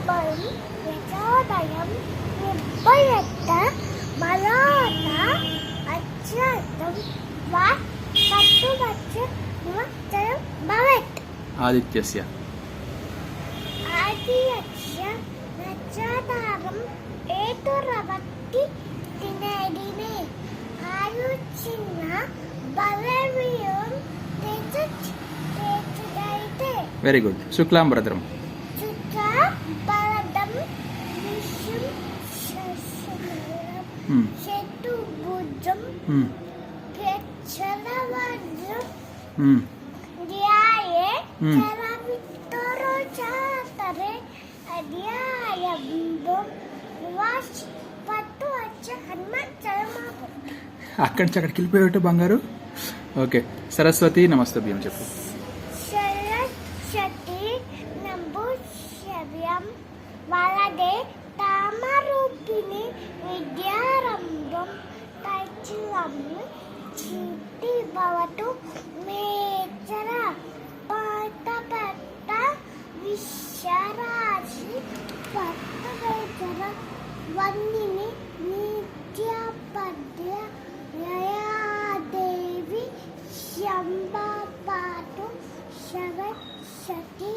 నిర్భయం యశోదయం నిర్భయత బలాత అచ్యుతం వా పట్టువచ్చ నిమత్తరం భవత్. ఆదిత్యస్య ఆదిత్య నక్షత్రం ఏతురవత్తి దినే ఆయుచిన్న బలవియం తెచ్చుదైతే. Very good. శుక్లాంబరధరం చుక్కా బలదం విషం శశిమలం చతుర్భుజం గచ్చలవజ్రం ధ్యాయే చరవిత్తరో చాతరే అధ్యాయంబం వాష్ పట్టు వచ్చ హనుమాన్ చరమాపు. అక్కడి నుంచి అక్కడికి వెళ్ళిపోయేట్టు బంగారు. ఓకే. సరస్వతి నమస్తభ్యం చెప్పు. సరస్వతి నమస్తభ్యం వరదే తామరూపిణి విద్యారంభం తైచిలం చిట్టి భవతు మేచర పట్ట పట్ట విశ్వరాశి పట్టవేచర వందిని నిత్యపద్య లయాదేవి శంభపాటు సరస్వతి